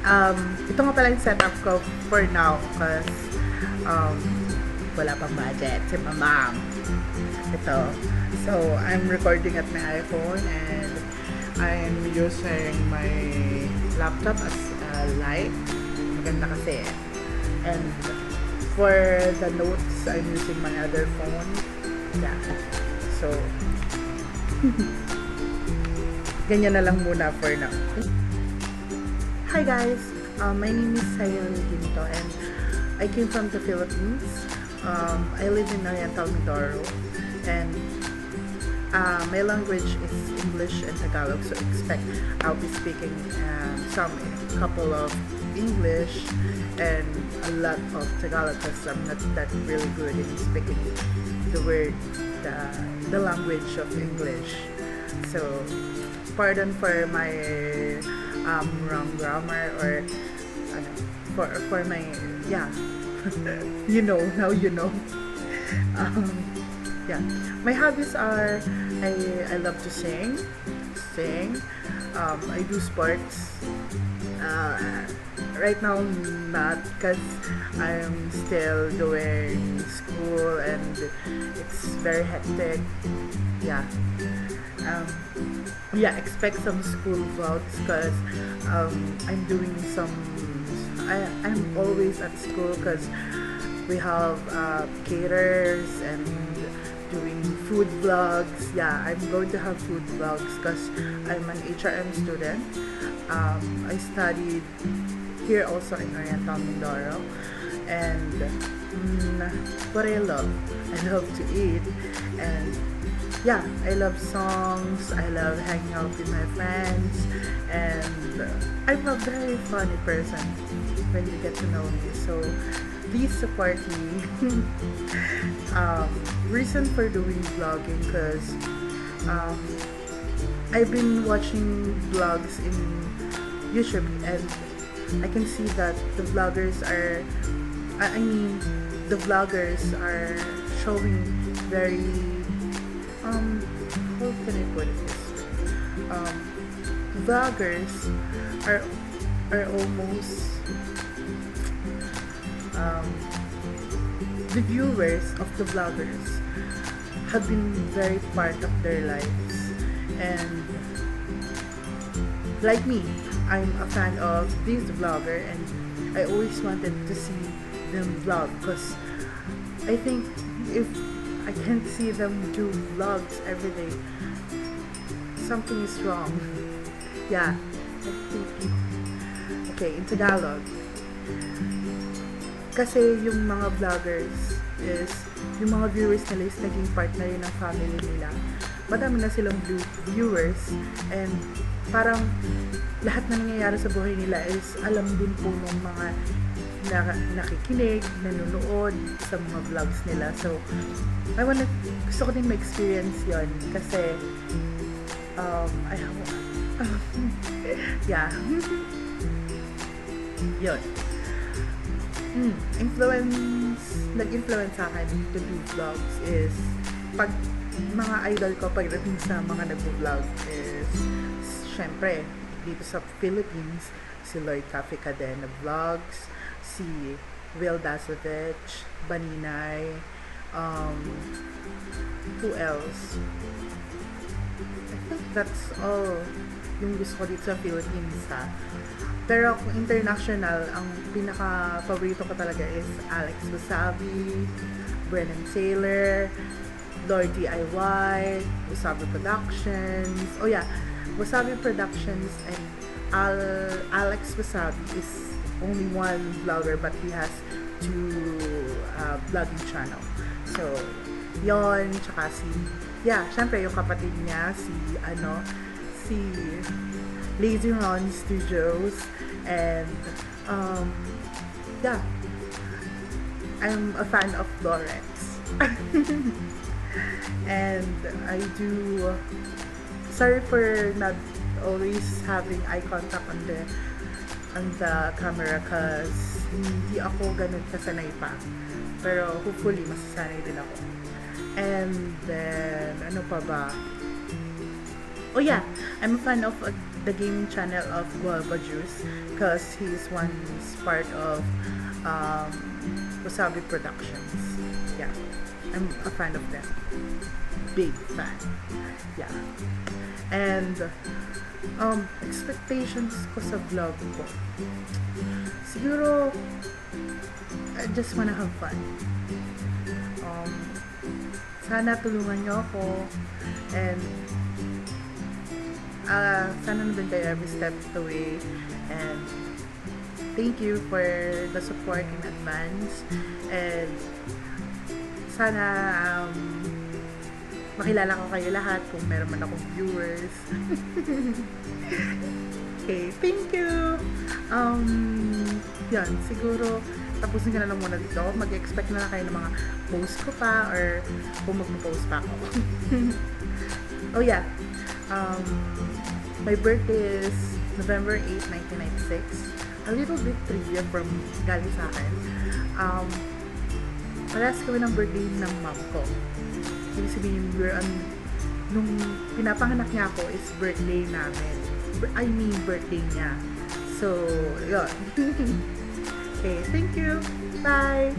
Ito nga pala yung setup ko for now because um, wala pang budget si mamam. Ito. So, I'm recording at my iPhone and I'm using my laptop as a light. Maganda kasi. And for the notes, I'm using my other phone. Yeah. So, ganyan na lang muna for now. Hi guys, my name is Sayel Ginto and I came from the Philippines. I live in Oriental Mindoro and my language is English and Tagalog, so expect I'll be speaking some couple of English and a lot of Tagalog because I'm not that really good in speaking the word, the language of English. So pardon for my wrong grammar or for my now you know. um, yeah, my hobbies are I love to sing. I do sports. Right now not because I'm still doing school and it's very hectic. Yeah. um, expect some school vlogs because I'm doing I'm always at school because we have caterers and doing food vlogs. Yeah, I'm going to have food vlogs because I'm an HRM student. I studied here also in Oriental Mindoro and what I love to eat and yeah, I love songs, I love hanging out with my friends, and I'm a very funny person when you get to know me. So please support me. Reason for doing vlogging because I've been watching vlogs in YouTube and I can see that the vloggers are, the vloggers are showing very how can I put it this way? Vloggers are almost the viewers of the vloggers have been very part of their lives and like me, I'm a fan of this vlogger and I always wanted to see them vlog because I think if I can't see them do vlogs every day, something is wrong. Yeah, I think okay, in Tagalog. Kasi yung mga vloggers is, yung mga viewers nila is naging part na rin ng family nila. Madami na silang viewers and parang lahat na nangyayari sa buhay nila is alam din po ng mga nakikinig, nanonood sa mga vlogs nila. So, gusto ko din ma-experience yon kasi I have yeah. Yun. Nag-influence sa akin to do vlogs is pag mga idol ko pagdating sa mga nag-vlog is syempre dito sa Philippines si Lloyd Cafe Cadena Vlogs, si Will Dasovich, Baninay, who else? I think that's all yung gusto ko dito sa Philippines ha. Pero kung international, ang pinaka-paborito ko talaga is Alex Wasabi, Brennan Taylor, Lord DIY, Wasabi Productions. Oh yeah, Wasabi Productions and Alex Wasabi is only one vlogger but he has two vlogging channel. So, yon tsaka syempre yung kapatid niya, si Lazy Ron Studios and yeah, I'm a fan of Lawrence. And I do, sorry for not always having eye contact on the camera cause hindi ako ganun kasanay pa. Pero hopefully masasanay din ako. And then ano pa ba? Oh yeah, I'm a fan of the gaming channel of Guava Juice because he's part of um, Wasabi Productions. Yeah, I'm a fan of them. Big fan. Yeah. And expectations ko sa vlog ko. Siguro, I just wanna have fun. Um, Sana tulungan nyo ako and sana nandun kayo every step of the way, and thank you for the support in advance, and sana makilala ko kayo lahat kung meron man akong viewers. Okay, thank you. Yan, siguro tapusin ko na lang muna dito. Mag-expect na lang kayo ng mga post ko pa or kung magpo-post pa ako. Oh yeah, my birthday is November 8, 1996. A little bit trivia from galing sa akin. Parehas kami ng birthday ng mom ko. Ibig sabihin, nung pinapanganak niya ako is birthday namin. I mean, birthday niya. So, yun. Okay, thank you. Bye!